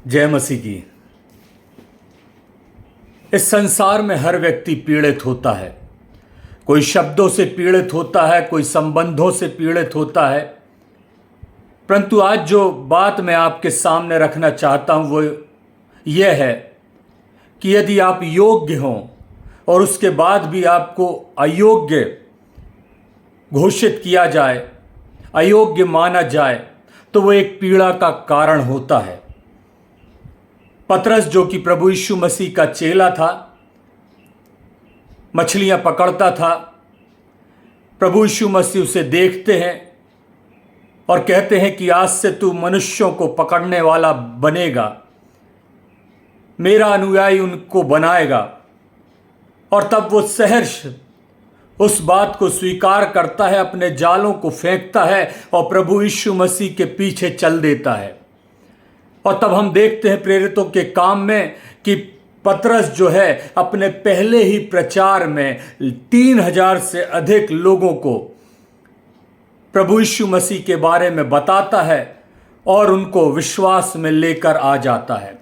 जय मसीह की। इस संसार में हर व्यक्ति पीड़ित होता है। कोई शब्दों से पीड़ित होता है, कोई संबंधों से पीड़ित होता है। परंतु आज जो बात मैं आपके सामने रखना चाहता हूं वो यह है कि यदि आप योग्य हों और उसके बाद भी आपको अयोग्य घोषित किया जाए, अयोग्य माना जाए, तो वो एक पीड़ा का कारण होता है। पतरस जो कि प्रभु यीशु मसीह का चेला था, मछलियां पकड़ता था। प्रभु यीशु मसीह उसे देखते हैं और कहते हैं कि आज से तू मनुष्यों को पकड़ने वाला बनेगा, मेरा अनुयायी उनको बनाएगा। और तब वो सहर्ष उस बात को स्वीकार करता है, अपने जालों को फेंकता है और प्रभु यीशु मसीह के पीछे चल देता है। और तब हम देखते हैं प्रेरितों के काम में कि पतरस जो है अपने पहले ही प्रचार में 3000 से अधिक लोगों को प्रभु यीशु मसीह के बारे में बताता है और उनको विश्वास में लेकर आ जाता है।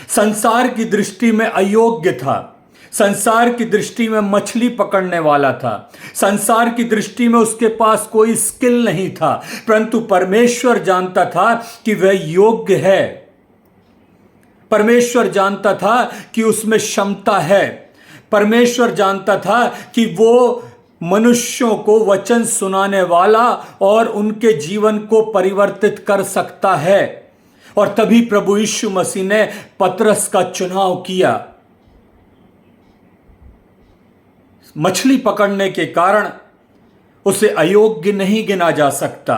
संसार की दृष्टि में अयोग्य था, संसार की दृष्टि में मछली पकड़ने वाला था, संसार की दृष्टि में उसके पास कोई स्किल नहीं था, परंतु परमेश्वर जानता था कि वह योग्य है। परमेश्वर जानता था कि उसमें क्षमता है। परमेश्वर जानता था कि वो मनुष्यों को वचन सुनाने वाला और उनके जीवन को परिवर्तित कर सकता है। और तभी प्रभु यीशु मसीह ने पतरस का चुनाव किया। मछली पकड़ने के कारण उसे अयोग्य नहीं गिना जा सकता,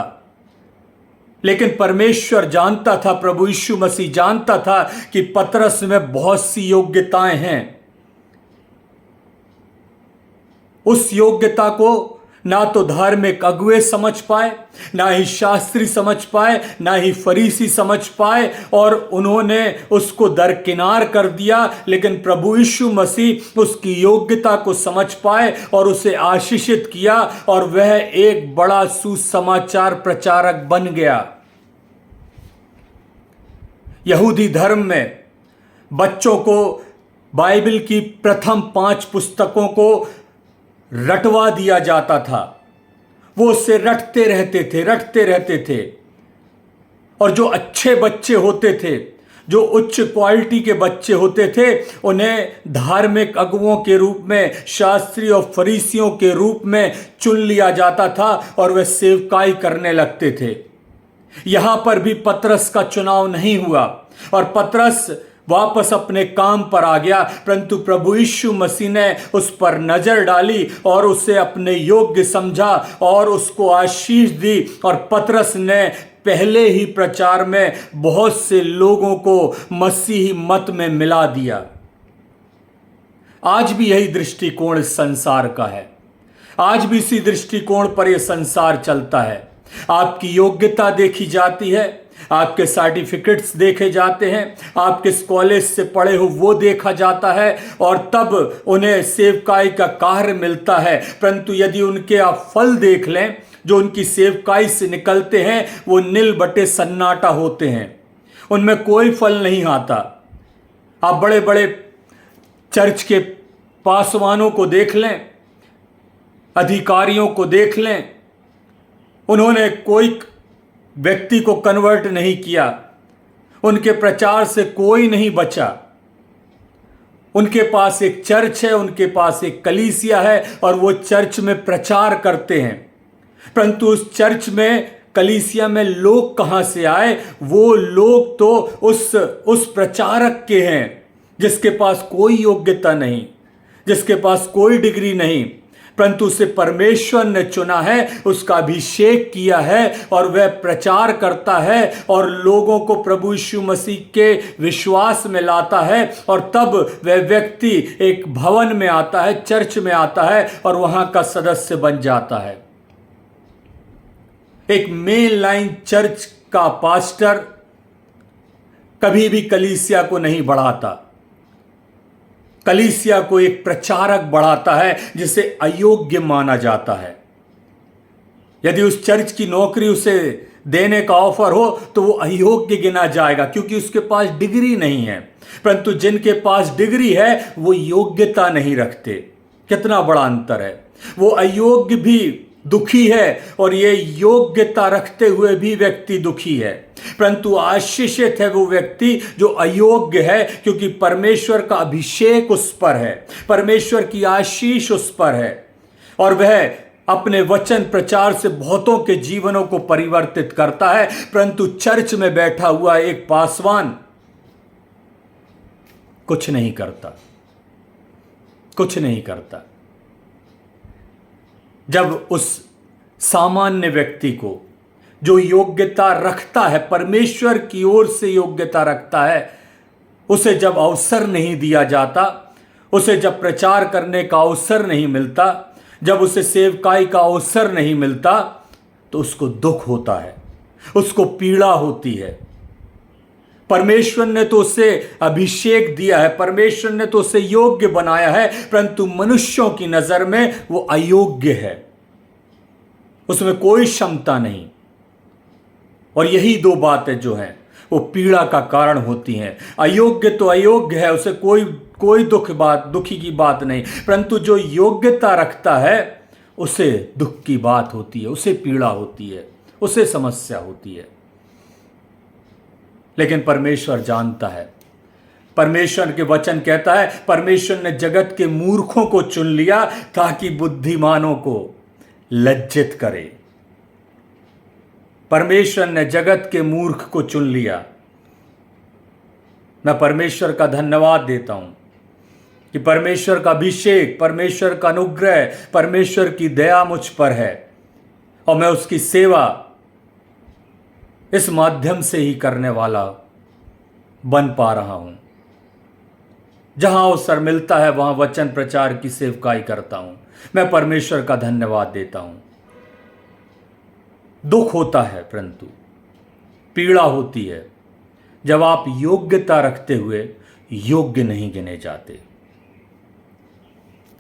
लेकिन परमेश्वर जानता था, प्रभु यीशु मसीह जानता था कि पतरस में बहुत सी योग्यताएं हैं। उस योग्यता को ना तो धार्मिक अगुए समझ पाए, ना ही शास्त्री समझ पाए, ना ही फरीसी समझ पाए, और उन्होंने उसको दरकिनार कर दिया। लेकिन प्रभु यीशु मसीह उसकी योग्यता को समझ पाए और उसे आशीषित किया और वह एक बड़ा सुसमाचार प्रचारक बन गया। यहूदी धर्म में बच्चों को बाइबल की प्रथम 5 पुस्तकों को रटवा दिया जाता था। वो उससे रटते रहते थे। और जो अच्छे बच्चे होते थे, जो उच्च क्वालिटी के बच्चे होते थे, उन्हें धार्मिक अगुओं के रूप में, शास्त्री और फरीसियों के रूप में चुन लिया जाता था और वे सेवकाई करने लगते थे। यहां पर भी पतरस का चुनाव नहीं हुआ और पतरस वापस अपने काम पर आ गया, परंतु प्रभु यीशु मसीह ने उस पर नजर डाली और उसे अपने योग्य समझा और उसको आशीष दी। और पतरस ने पहले ही प्रचार में बहुत से लोगों को मसीही मत में मिला दिया। आज भी यही दृष्टिकोण इस संसार का है। आज भी इसी दृष्टिकोण पर यह संसार चलता है। आपकी योग्यता देखी जाती है, आपके सर्टिफिकेट्स देखे जाते हैं, आप किस कॉलेज से पढ़े हो वो देखा जाता है, और तब उन्हें सेवकाई का कार्य मिलता है। परंतु यदि उनके आप फल देख लें जो उनकी सेवकाई से निकलते हैं, वो नील बटे सन्नाटा होते हैं, उनमें कोई फल नहीं आता। आप बड़े बड़े चर्च के पासवानों को देख लें, अधिकारियों को देख लें, उन्होंने कोई व्यक्ति को कन्वर्ट नहीं किया, उनके प्रचार से कोई नहीं बचा। उनके पास एक चर्च है, उनके पास एक कलीसिया है और वो चर्च में प्रचार करते हैं, परंतु उस चर्च में, कलीसिया में लोग कहां से आए? वो लोग तो उस प्रचारक के हैं जिसके पास कोई योग्यता नहीं, जिसके पास कोई डिग्री नहीं, परंतु उसे परमेश्वर ने चुना है, उसका अभिषेक किया है और वह प्रचार करता है और लोगों को प्रभु यीशु मसीह के विश्वास में लाता है। और तब वह व्यक्ति एक भवन में आता है, चर्च में आता है और वहां का सदस्य बन जाता है। एक मेन लाइन चर्च का पास्टर कभी भी कलीसिया को नहीं बढ़ाता, कलीसिया को एक प्रचारक बढ़ाता है जिसे अयोग्य माना जाता है। यदि उस चर्च की नौकरी उसे देने का ऑफर हो तो वो अयोग्य गिना जाएगा, क्योंकि उसके पास डिग्री नहीं है। परंतु जिनके पास डिग्री है वो योग्यता नहीं रखते। कितना बड़ा अंतर है। वो अयोग्य भी दुखी है और ये योग्यता रखते हुए भी व्यक्ति दुखी है। परंतु आशीषित है वो व्यक्ति जो अयोग्य है, क्योंकि परमेश्वर का अभिषेक उस पर है, परमेश्वर की आशीष उस पर है, और वह अपने वचन प्रचार से बहुतों के जीवनों को परिवर्तित करता है। परंतु चर्च में बैठा हुआ एक पासवान कुछ नहीं करता, कुछ नहीं करता। जब उस सामान्य व्यक्ति को जो योग्यता रखता है, परमेश्वर की ओर से योग्यता रखता है, उसे जब अवसर नहीं दिया जाता, उसे जब प्रचार करने का अवसर नहीं मिलता, जब उसे सेवकाई का अवसर नहीं मिलता, तो उसको दुख होता है, उसको पीड़ा होती है। परमेश्वर ने तो उसे अभिषेक दिया है, परमेश्वर ने तो उसे योग्य बनाया है, परंतु मनुष्यों की नजर में वो अयोग्य है, उसमें कोई क्षमता नहीं। और यही दो बातें जो हैं वो पीड़ा का कारण होती हैं। अयोग्य तो अयोग्य है, उसे कोई दुखी की बात नहीं, परंतु जो योग्यता रखता है उसे दुख की बात होती है, उसे पीड़ा होती है, उसे समस्या होती है। लेकिन परमेश्वर जानता है, परमेश्वर के वचन कहता है, परमेश्वर ने जगत के मूर्खों को चुन लिया ताकि बुद्धिमानों को लज्जित करे। परमेश्वर ने जगत के मूर्ख को चुन लिया। मैं परमेश्वर का धन्यवाद देता हूं कि परमेश्वर का अभिषेक, परमेश्वर का अनुग्रह, परमेश्वर की दया मुझ पर है, और मैं उसकी सेवा इस माध्यम से ही करने वाला बन पा रहा हूं। जहां अवसर मिलता है वहां वचन प्रचार की सेवकाई करता हूं। मैं परमेश्वर का धन्यवाद देता हूं। दुख होता है, परंतु पीड़ा होती है जब आप योग्यता रखते हुए योग्य नहीं गिने जाते।